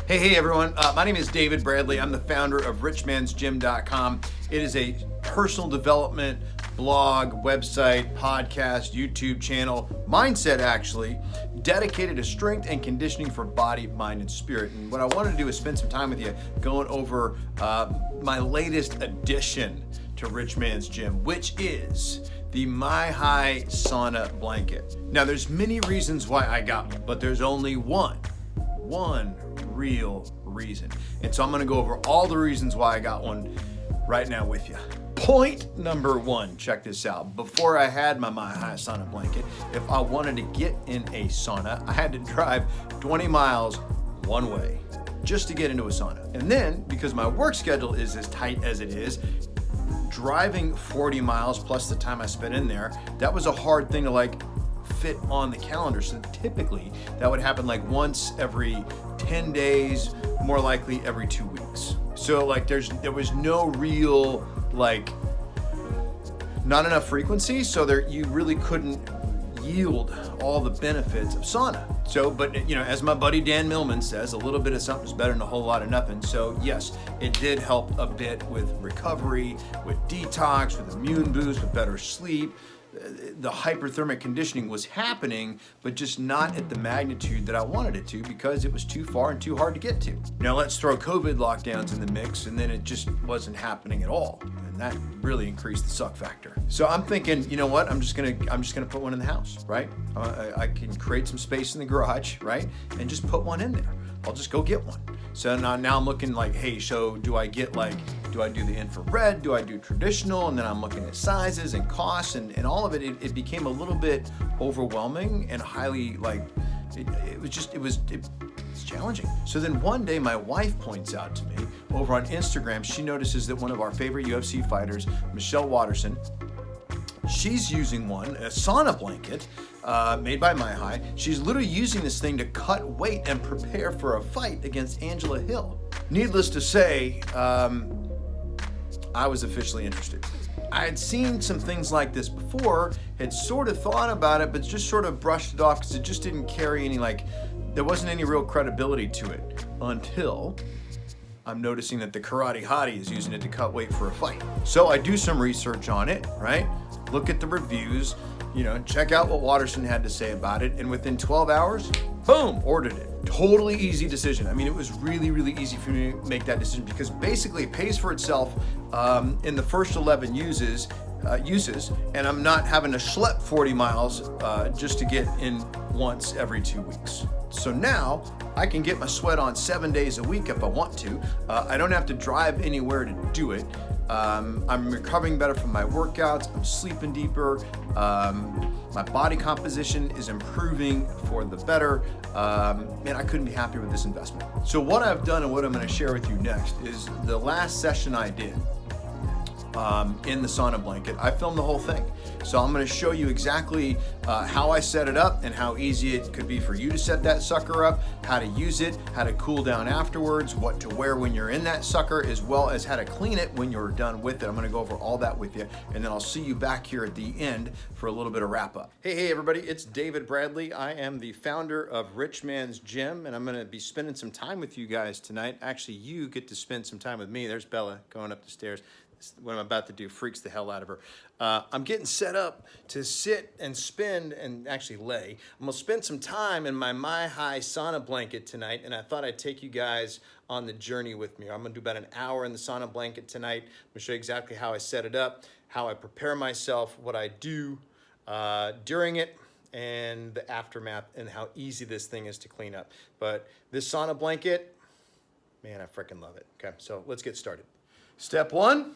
Hey everyone. My name is David Bradley. I'm the founder of richmansgym.com. It is a personal development blog, website, podcast, YouTube channel, mindset actually, dedicated to strength and conditioning for body, mind, and spirit. And what I wanted to do is spend some time with you going over my latest addition to Rich Man's Gym, which is the MiHigh Sauna Blanket. Now there's many reasons why I got one, but there's only one real reason. And so I'm gonna go over all the reasons why I got one right now with you. Point number one, check this out. Before I had my MiHigh Sauna Blanket, if I wanted to get in a sauna, I had to drive 20 miles one way just to get into a sauna. And then, because my work schedule is as tight as it is, driving 40 miles plus the time I spent in there, that was a hard thing to fit on the calendar. So typically that would happen once every 10 days, more likely every 2 weeks. So there was no real not enough frequency, so you really couldn't yield all the benefits of sauna. So, but as my buddy Dan Millman says, a little bit of something's better than a whole lot of nothing. So yes, it did help a bit with recovery, with detox, with immune boost, with better sleep. The hyperthermic conditioning was happening, but just not at the magnitude that I wanted it to because it was too far and too hard to get to. Now let's throw COVID lockdowns in the mix, and then it just wasn't happening at all. And that really increased the suck factor. So I'm thinking, you know what? I'm just gonna put one in the house, right? I can create some space in the garage, right? And just put one in there. I'll just go get one. So now I'm looking hey, so do I get do I do the infrared? Do I do traditional? And then I'm looking at sizes and costs and all of it. It became a little bit overwhelming and highly it's challenging. So then one day my wife points out to me over on Instagram, she notices that one of our favorite UFC fighters, Michelle Watterson, she's using one, a sauna blanket made by MiHigh. She's literally using this thing to cut weight and prepare for a fight against Angela Hill. Needless to say, I was officially interested. I had seen some things like this before, had sort of thought about it, but just sort of brushed it off because it just didn't carry any, there wasn't any real credibility to it until I'm noticing that the karate hottie is using it to cut weight for a fight. So I do some research on it, right? Look at the reviews, check out what Watterson had to say about it. And within 12 hours, boom, ordered it. Totally easy decision. I mean, it was really, really easy for me to make that decision because basically it pays for itself in the first 11 uses, and I'm not having to schlep 40 miles just to get in once every 2 weeks. So now I can get my sweat on 7 days a week if I want to. I don't have to drive anywhere to do it. I'm recovering better from my workouts. I'm sleeping deeper. My body composition is improving for the better. Man, I couldn't be happier with this investment. So what I've done and what I'm going to share with you next is the last session I did in the sauna blanket. I filmed the whole thing. So I'm going to show you exactly how I set it up and how easy it could be for you to set that sucker up, how to use it, how to cool down afterwards, what to wear when you're in that sucker, as well as how to clean it when you're done with it. I'm going to go over all that with you, and then I'll see you back here at the end for a little bit of wrap up. Hey everybody, it's David Bradley. I am the founder of Rich Man's Gym, and I'm going to be spending some time with you guys tonight. Actually, you get to spend some time with me. There's Bella going up the stairs. What I'm about to do freaks the hell out of her. I'm getting set up to sit and spend and actually lay. I'm gonna spend some time in my MiHigh Sauna Blanket tonight, and I thought I'd take you guys on the journey with me. I'm gonna do about an hour in the sauna blanket tonight. I'm gonna show you exactly how I set it up, how I prepare myself, what I do during it, and the aftermath, and how easy this thing is to clean up. But this sauna blanket, man, I freaking love it. Okay, so let's get started. Step one.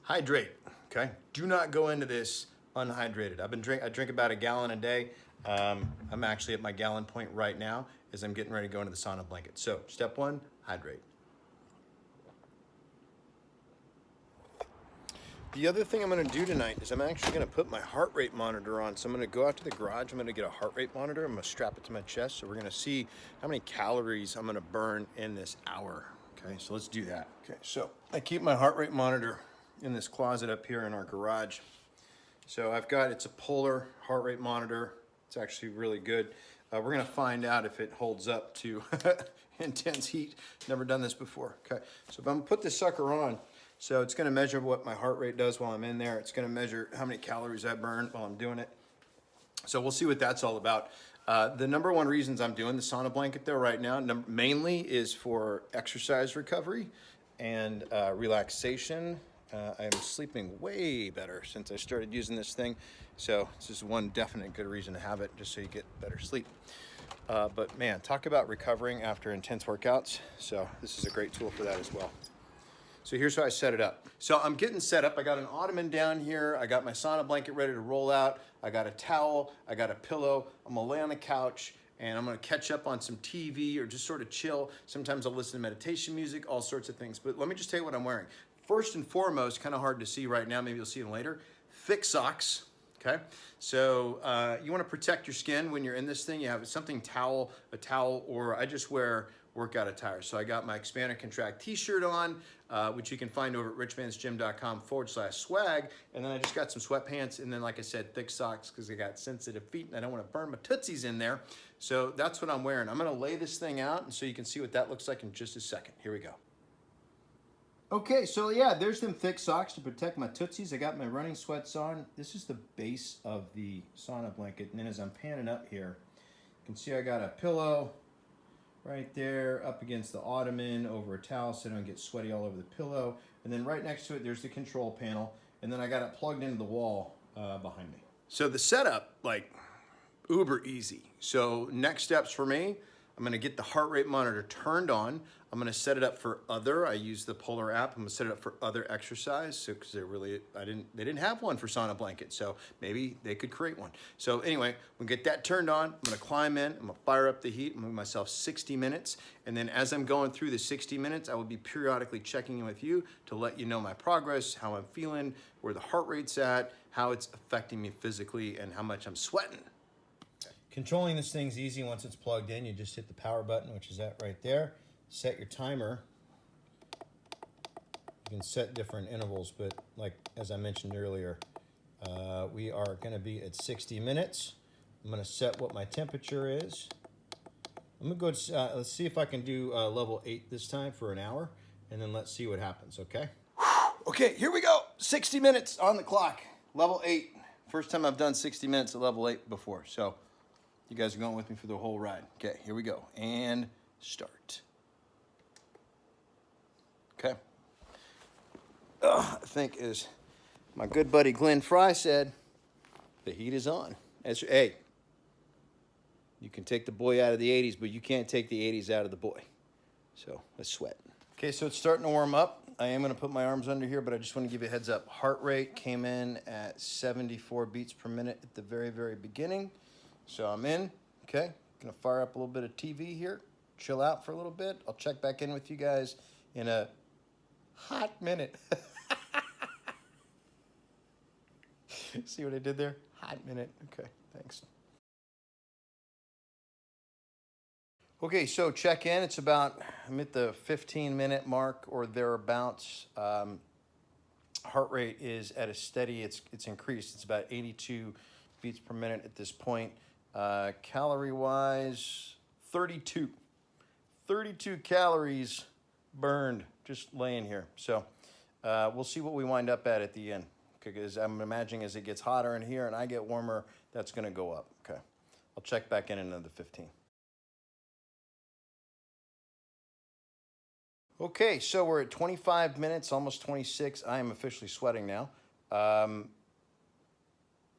Hydrate, okay? Do not go into this unhydrated. I drink about a gallon a day. I'm actually at my gallon point right now as I'm getting ready to go into the sauna blanket. So step one, hydrate. The other thing I'm gonna do tonight is I'm actually gonna put my heart rate monitor on. So I'm gonna go out to the garage, I'm gonna get a heart rate monitor, I'm gonna strap it to my chest, so we're gonna see how many calories I'm gonna burn in this hour. Okay, so let's do that. Okay, so I keep my heart rate monitor in this closet up here in our garage. So it's a Polar heart rate monitor. It's actually really good. We're gonna find out if it holds up to intense heat. Never done this before. Okay, so if I'm gonna put this sucker on, so it's gonna measure what my heart rate does while I'm in there. It's gonna measure how many calories I burn while I'm doing it. So we'll see what that's all about. The number one reasons I'm doing the sauna blanket though right now, mainly is for exercise recovery and relaxation. I'm sleeping way better since I started using this thing. So this is one definite good reason to have it, just so you get better sleep. But man, talk about recovering after intense workouts. So this is a great tool for that as well. So here's how I set it up. So I'm getting set up. I got an ottoman down here. I got my sauna blanket ready to roll out. I got a towel. I got a pillow. I'm gonna lay on the couch and I'm gonna catch up on some TV or just sort of chill. Sometimes I'll listen to meditation music, all sorts of things. But let me just tell you what I'm wearing. First and foremost, kind of hard to see right now, maybe you'll see them later, thick socks. Okay, so you want to protect your skin when you're in this thing. You have something a towel, or I just wear workout attire. So I got my Expand and Contract t-shirt on, which you can find over at richmansgym.com/swag. And then I just got some sweatpants. And then, like I said, thick socks because I got sensitive feet and I don't want to burn my tootsies in there. So that's what I'm wearing. I'm going to lay this thing out and so you can see what that looks like in just a second. Here we go. Okay, so yeah, there's them thick socks to protect my tootsies. I got my running sweats on. This is the base of the sauna blanket. And then as I'm panning up here, you can see I got a pillow right there up against the ottoman over a towel so I don't get sweaty all over the pillow. And then right next to it, there's the control panel. And then I got it plugged into the wall behind me. So the setup, like uber easy. So next steps for me, I'm gonna get the heart rate monitor turned on. I'm gonna set it up for other. I use the Polar app. I'm gonna set it up for other exercise. So, because they didn't have one for sauna blanket. So maybe they could create one. So anyway, we'll get that turned on. I'm gonna climb in. I'm gonna fire up the heat. I'm gonna give myself 60 minutes. And then as I'm going through the 60 minutes, I will be periodically checking in with you to let you know my progress, how I'm feeling, where the heart rate's at, how it's affecting me physically, and how much I'm sweating. Controlling this thing's easy once it's plugged in. You just hit the power button, which is that right there. Set your timer. You can set different intervals, but like as I mentioned earlier, we are going to be at 60 minutes. I'm going to set what my temperature is. I'm going to go, let's see if I can do level 8 this time for an hour, and then let's see what happens, okay? Okay, here we go. 60 minutes on the clock. Level 8. First time I've done 60 minutes at level 8 before, so you guys are going with me for the whole ride. Okay, here we go. And start. Okay. I think as my good buddy Glenn Fry said, the heat is on. Hey, you can take the boy out of the 80s, but you can't take the 80s out of the boy. So let's sweat. Okay, so it's starting to warm up. I am going to put my arms under here, but I just want to give you a heads up. Heart rate came in at 74 beats per minute at the very, very beginning. So I'm in, okay, gonna fire up a little bit of TV here, chill out for a little bit. I'll check back in with you guys in a hot minute. See what I did there? Hot minute, okay, thanks. Okay, so check in, I'm at the 15-minute mark or thereabouts. Heart rate is at a steady, it's increased. It's about 82 beats per minute at this point. Calorie wise, 32 calories burned just laying here. So we'll see what we wind up at the end, because I'm imagining as it gets hotter in here and I get warmer, that's going to go up. Okay, I'll check back in another 15. Okay, so we're at 25 minutes, almost 26. I am officially sweating now.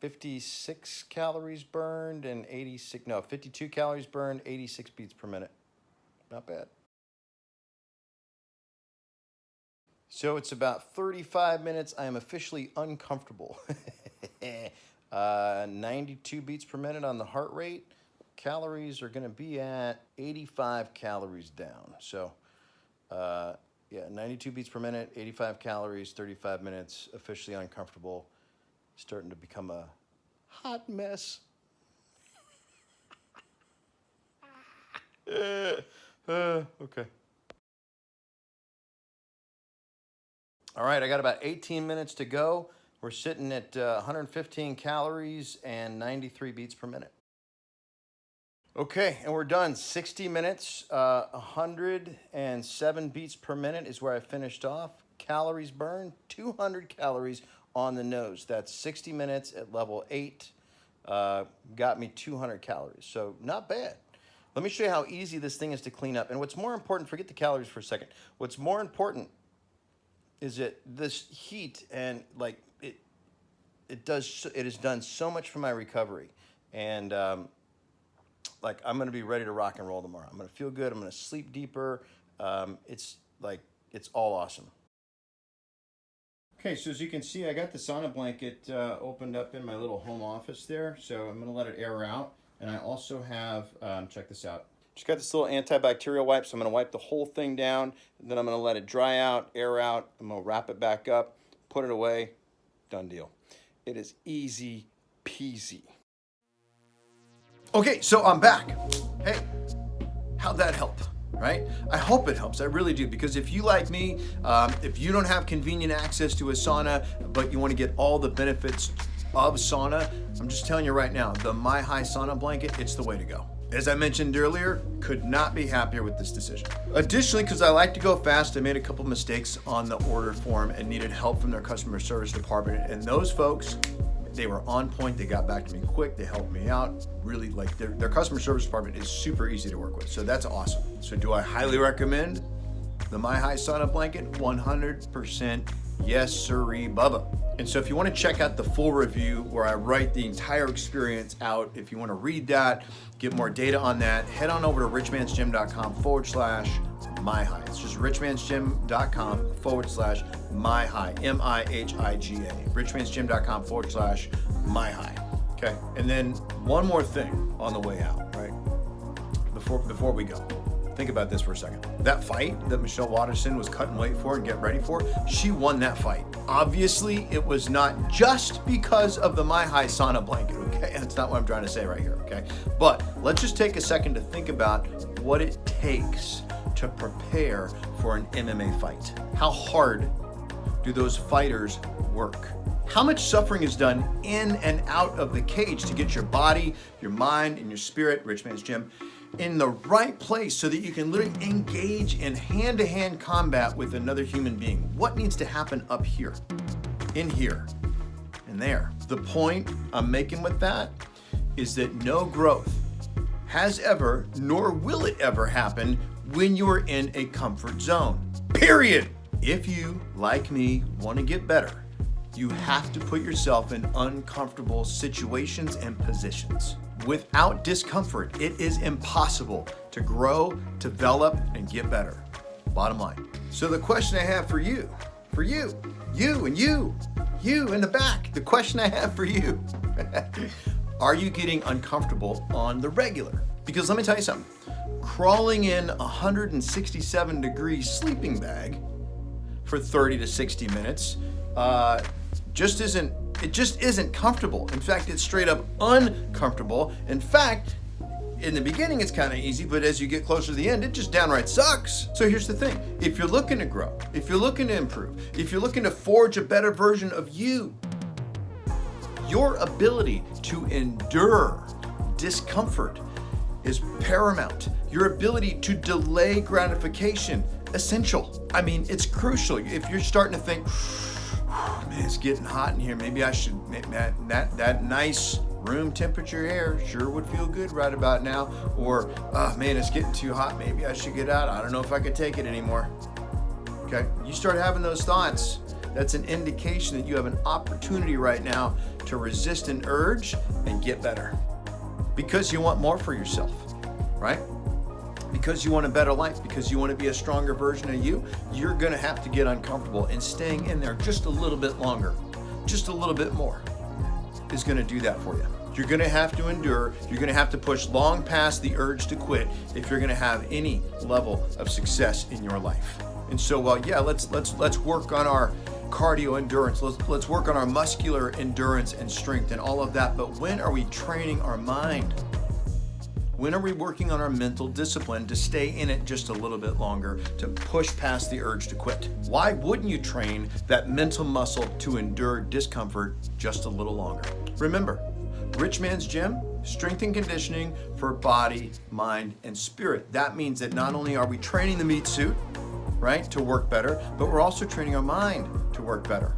56 calories burned and 52 calories burned, 86 beats per minute. Not bad. So it's about 35 minutes. I am officially uncomfortable. 92 beats per minute on the heart rate. Calories are going to be at 85 calories down. So, yeah, 92 beats per minute, 85 calories, 35 minutes, officially uncomfortable. Starting to become a hot mess. Okay. All right, I got about 18 minutes to go. We're sitting at 115 calories and 93 beats per minute. Okay, and we're done. 60 minutes, 107 beats per minute is where I finished off. Calories burned, 200 calories on the nose. That's 60 minutes at level 8. Got me 200 calories, so not bad. Let me show you how easy this thing is to clean up. And what's more important, forget the calories for a second. What's more important is that this heat and like it has done so much for my recovery. And like I'm gonna be ready to rock and roll tomorrow. I'm gonna feel good. I'm gonna sleep deeper. It's all awesome. Okay, so as you can see, I got the sauna blanket opened up in my little home office there. So I'm gonna let it air out. And I also have, check this out. Just got this little antibacterial wipe, so I'm gonna wipe the whole thing down, and then I'm gonna let it dry out, air out. I'm gonna wrap it back up, put it away, done deal. It is easy peasy. Okay, so I'm back. Hey, how'd that help? Right? I hope it helps. I really do, because if you like me, if you don't have convenient access to a sauna, but you want to get all the benefits of sauna, I'm just telling you right now, the MiHigh Sauna Blanket, it's the way to go. As I mentioned earlier, could not be happier with this decision. Additionally, because I like to go fast, I made a couple mistakes on the order form and needed help from their customer service department. And those folks, they were on point. They got back to me quick. They helped me out. Really, like their customer service department is super easy to work with. So that's awesome. So do I highly recommend the MiHigh Sauna Blanket? 100% yes, sirree, Bubba. And so if you want to check out the full review where I write the entire experience out, if you want to read that, get more data on that, head on over to richmansgym.com/MiHigh. It's just richmansgym.com/MiHigh, MiHiga. richmansgym.com/MiHigh. Okay. And then one more thing on the way out, right? Before we go. Think about this for a second. That fight that Michelle Waterson was cutting weight for and getting ready for, she won that fight. Obviously, it was not just because of the MiHigh Sauna Blanket, okay? That's not what I'm trying to say right here, okay? But let's just take a second to think about what it takes to prepare for an MMA fight. How hard do those fighters work? How much suffering is done in and out of the cage to get your body, your mind, and your spirit, Rich Man's Gym, in the right place so that you can literally engage in hand-to-hand combat with another human being? What needs to happen up here, in here, and there? The point I'm making with that is that no growth has ever, nor will it ever happen when you're in a comfort zone, period. If you, like me, want to get better, you have to put yourself in uncomfortable situations and positions. Without discomfort, it is impossible to grow, develop, and get better. Bottom line. So the question I have for you in the back, the question I have for you, are you getting uncomfortable on the regular? Because let me tell you something, crawling in a 167-degree sleeping bag for 30 to 60 minutes, just isn't comfortable. In fact, it's straight up uncomfortable. In fact, in the beginning, it's kind of easy, but as you get closer to the end, it just downright sucks. So here's the thing. If you're looking to grow, if you're looking to improve, if you're looking to forge a better version of you, your ability to endure discomfort is paramount. Your ability to delay gratification, essential. I mean, it's crucial. If you're starting to think, man, it's getting hot in here. Maybe I should, that nice room temperature air sure would feel good right about now. Or, oh man, it's getting too hot. Maybe I should get out. I don't know if I could take it anymore. Okay, you start having those thoughts. That's an indication that you have an opportunity right now to resist an urge and get better. Because you want more for yourself, right? Because you want a better life, because you want to be a stronger version of you, you're going to have to get uncomfortable, and staying in there just a little bit longer, just a little bit more is going to do that for you. You're going to have to endure. You're going to have to push long past the urge to quit if you're going to have any level of success in your life. And so, well, yeah, let's work on our cardio endurance. Let's work on our muscular endurance and strength and all of that. But when are we training our mind? When are we working on our mental discipline to stay in it just a little bit longer, to push past the urge to quit? Why wouldn't you train that mental muscle to endure discomfort just a little longer? Remember, Rich Man's Gym, strength and conditioning for body, mind, and spirit. That means that not only are we training the meat suit, right, to work better, but we're also training our mind to work better.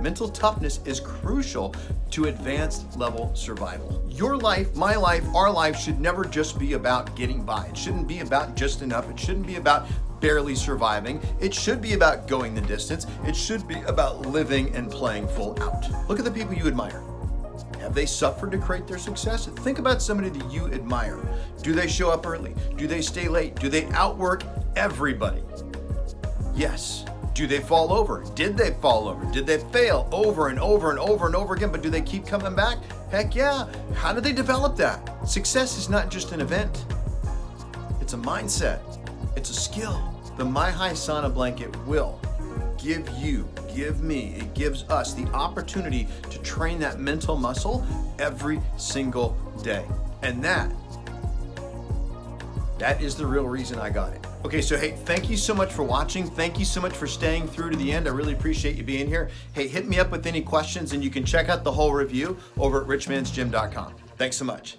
Mental toughness is crucial to advanced level survival. Your life, my life, our life should never just be about getting by. It shouldn't be about just enough. It shouldn't be about barely surviving. It should be about going the distance. It should be about living and playing full out. Look at the people you admire. Have they suffered to create their success? Think about somebody that you admire. Do they show up early? Do they stay late? Do they outwork everybody? Yes. Do they fall over? Did they fall over? Did they fail over and over and over and over again? But do they keep coming back? Heck yeah. How do they develop that? Success is not just an event. It's a mindset. It's a skill. The MiHigh Sauna Blanket will give you, give me, it gives us the opportunity to train that mental muscle every single day. And that is the real reason I got it. Okay, so hey, thank you so much for watching. Thank you so much for staying through to the end. I really appreciate you being here. Hey, hit me up with any questions and you can check out the whole review over at richmansgym.com. Thanks so much.